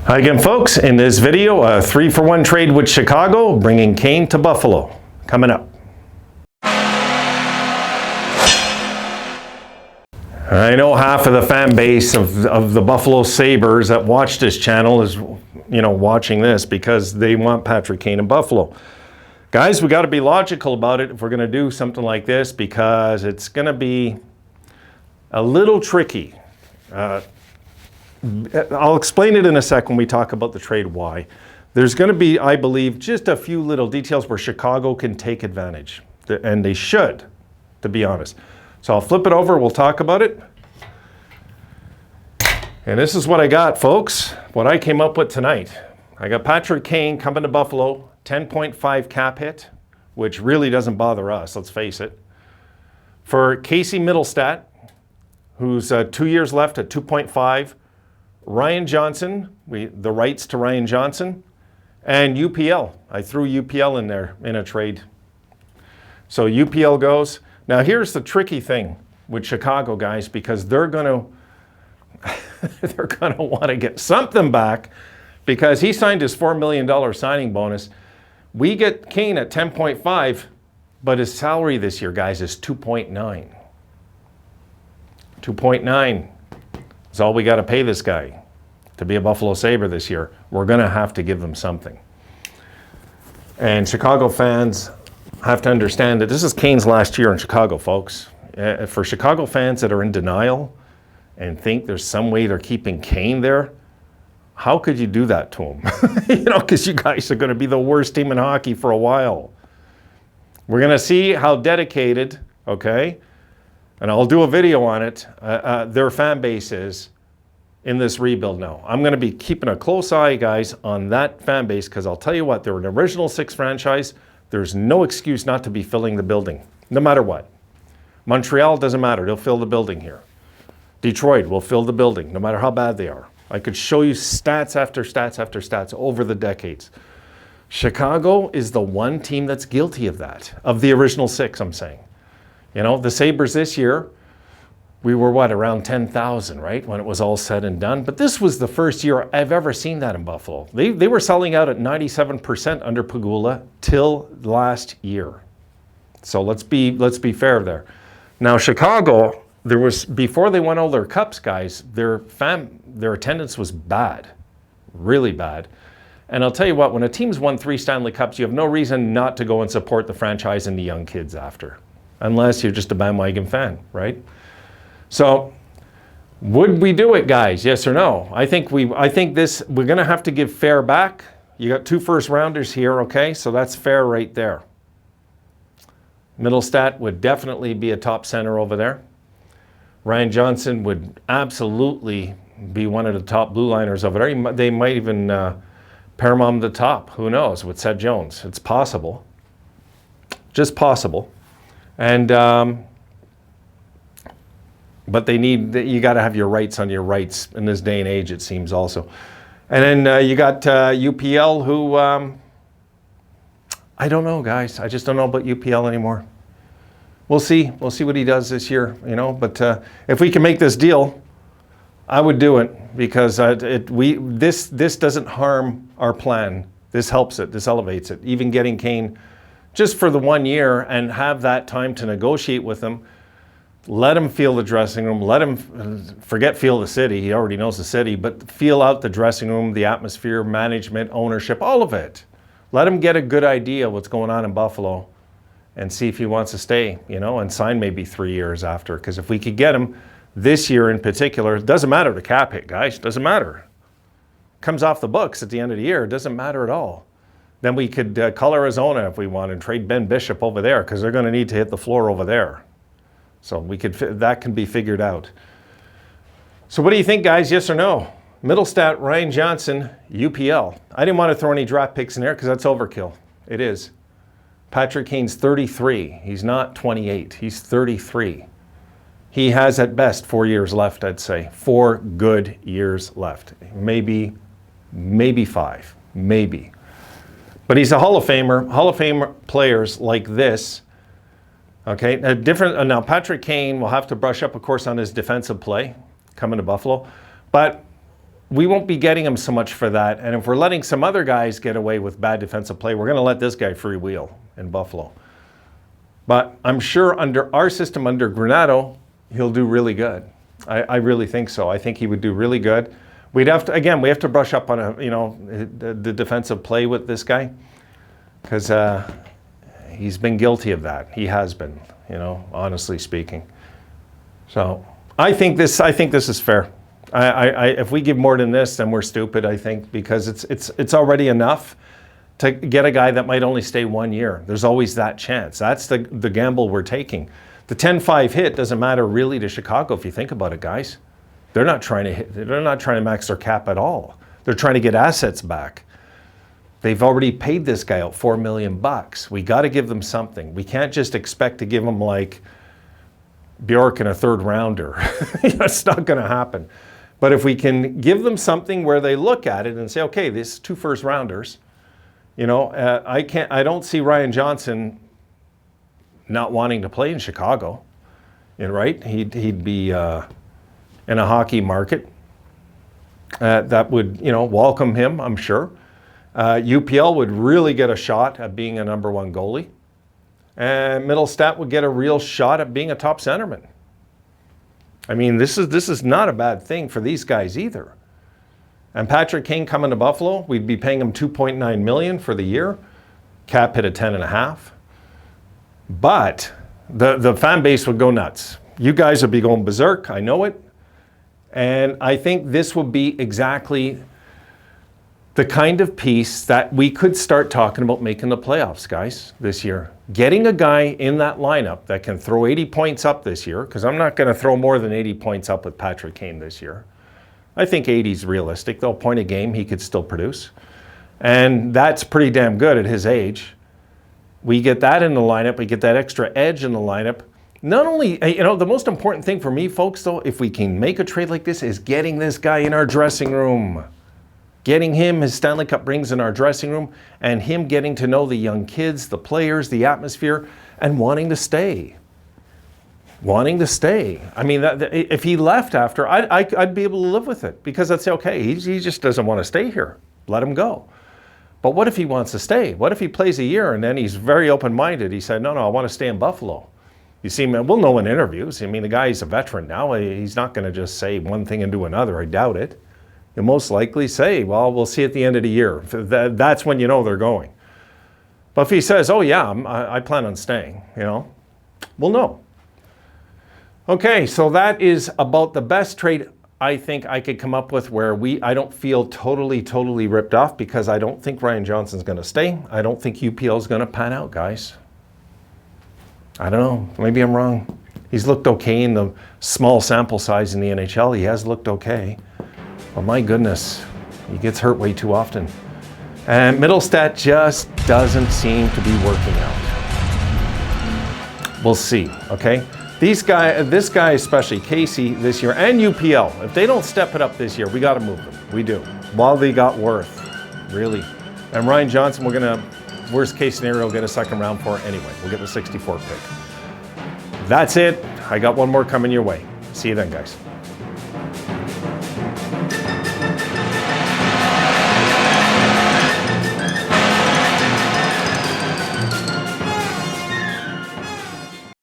Hi again, folks. In this video, a 3-for-1 trade with Chicago, bringing Kane to Buffalo. Coming up. I know half of the fan base of the Buffalo Sabres that watch this channel is, watching this because they want Patrick Kane in Buffalo. Guys, we got to be logical about it if we're going to do something like this, because it's going to be a little tricky. I'll explain it in a sec when we talk about the trade why. There's going to be, I believe, just a few little details where Chicago can take advantage, and they should, to be honest. So I'll flip it over, we'll talk about it. And this is what I got, folks, what I came up with tonight. I got Patrick Kane coming to Buffalo, 10.5 cap hit, which really doesn't bother us, let's face it. For Casey Mittelstadt, who's 2 years left at 2.5, Ryan Johnson, the rights to Ryan Johnson, and UPL. I threw UPL in there in a trade. So UPL goes. Now here's the tricky thing with Chicago, guys, because they're gonna want to get something back, because he signed his $4 million signing bonus. We get Kane at 10.5, but his salary this year, guys, is 2.9. 2.9 is all we got to pay this guy to be a Buffalo Sabre this year. We're going to have to give them something. And Chicago fans have to understand that this is Kane's last year in Chicago, folks. For Chicago fans that are in denial and think there's some way they're keeping Kane there, how could you do that to him? Because you guys are going to be the worst team in hockey for a while. We're going to see how dedicated, okay, and I'll do a video on it, their fan base is in this rebuild now. I'm going to be keeping a close eye, guys, on that fan base, because I'll tell you what, they're an original six franchise. There's no excuse not to be filling the building, no matter what. Montreal, doesn't matter. They'll fill the building here. Detroit will fill the building, no matter how bad they are. I could show you stats after stats after stats over the decades. Chicago is the one team that's guilty of that, of the original six, I'm saying. The Sabres this year, we were around 10,000, right, when it was all said and done. But this was the first year I've ever seen that in Buffalo. They were selling out at 97% under Pagula till last year. So let's be fair there. Now Chicago, before they won all their cups, guys, their attendance was bad, really bad. And I'll tell you what, when a team's won 3 Stanley Cups, you have no reason not to go and support the franchise and the young kids after, unless you're just a bandwagon fan, right? So, would we do it, guys? Yes or no? I think we're going to have to give fair back. You got 2 first-rounders here, okay? So that's fair right there. Mittelstadt would definitely be a top center over there. Ryan Johnson would absolutely be one of the top blue liners over there. They might even pair him on the top. Who knows? With Seth Jones. It's possible. Just possible. And but you got to have your rights on your rights in this day and age, it seems also. And then you got UPL, who, I don't know, guys. I just don't know about UPL anymore. We'll see. We'll see what he does this year, But if we can make this deal, I would do it, because this doesn't harm our plan. This helps it. This elevates it. Even getting Kane just for the 1 year and have that time to negotiate with him. Let him feel the dressing room. Let him feel the city. He already knows the city, but feel out the dressing room, the atmosphere, management, ownership, all of it. Let him get a good idea of what's going on in Buffalo and see if he wants to stay, and sign maybe 3 years after. Because if we could get him this year in particular, it doesn't matter the cap hit, guys. It doesn't matter. Comes off the books at the end of the year. It doesn't matter at all. Then we could call Arizona if we want and trade Ben Bishop over there, because they're going to need to hit the floor over there. So that can be figured out. So what do you think, guys? Yes or no? Mittelstadt, Ryan Johnson, UPL. I didn't want to throw any draft picks in there because that's overkill. It is. Patrick Kane's 33. He's not 28. He's 33. He has at best 4 years left, I'd say. 4 good years left. Maybe 5. Maybe. But he's a Hall of Famer. Hall of Fame players like this. Okay, now Patrick Kane will have to brush up, of course, on his defensive play coming to Buffalo. But we won't be getting him so much for that. And if we're letting some other guys get away with bad defensive play, we're going to let this guy freewheel in Buffalo. But I'm sure under our system, under Granato, he'll do really good. I really think so. I think he would do really good. We'd have to, again, we have to brush up on the defensive play with this guy, because he's been guilty of that. He has been, honestly speaking. So I think this is fair. If we give more than this, then we're stupid, I think, because it's already enough to get a guy that might only stay 1 year. There's always that chance. That's the gamble we're taking. The 10-5 hit doesn't matter really to Chicago if you think about it, guys. They're not trying to max their cap at all. They're trying to get assets back. They've already paid this guy out $4 million. We got to give them something. We can't just expect to give them like Bjork in a third rounder. It's not going to happen. But if we can give them something where they look at it and say, okay, this is 2 first rounders. I don't see Ryan Johnson not wanting to play in Chicago. Right? He'd be in a hockey market that would, welcome him, I'm sure. UPL would really get a shot at being a number 1 goalie. And Middlestat would get a real shot at being a top centerman. I mean, this is not a bad thing for these guys either. And Patrick Kane coming to Buffalo, we'd be paying him $2.9 million for the year. Cap hit at 10.5. But the fan base would go nuts. You guys would be going berserk, I know it. And I think this would be exactly the kind of piece that we could start talking about making the playoffs, guys, this year. Getting a guy in that lineup that can throw 80 points up this year, because I'm not going to throw more than 80 points up with Patrick Kane this year. I think 80 is realistic. They'll point a game, he could still produce. And that's pretty damn good at his age. We get that in the lineup, we get that extra edge in the lineup. Not only, the most important thing for me, folks, though, if we can make a trade like this, is getting this guy in our dressing room. Getting him his Stanley Cup rings in our dressing room, and him getting to know the young kids, the players, the atmosphere, and wanting to stay. Wanting to stay. I mean, if he left after, I'd be able to live with it, because I'd say, okay, he just doesn't want to stay here. Let him go. But what if he wants to stay? What if he plays a year and then he's very open-minded? He said, no, I want to stay in Buffalo. You see, we'll know in interviews. I mean, the guy's a veteran now. He's not going to just say one thing and do another. I doubt it. He'll most likely say, well, we'll see at the end of the year. That's when you know they're going. But if he says, oh yeah, I plan on staying, we'll know. Okay, so that is about the best trade I think I could come up with where I don't feel totally ripped off, because I don't think Ryan Johnson's going to stay. I don't think UPL is going to pan out, guys. I don't know. Maybe I'm wrong. He's looked okay in the small sample size in the NHL. He has looked okay. But my goodness, he gets hurt way too often. And Middlestat just doesn't seem to be working out. We'll see, okay? This guy especially, Casey this year, and UPL, if they don't step it up this year, we got to move them. We do. While they got worth, really. And Ryan Johnson, we're going to, worst case scenario, get a second round for anyway. We'll get the 64 pick. That's it. I got one more coming your way. See you then, guys.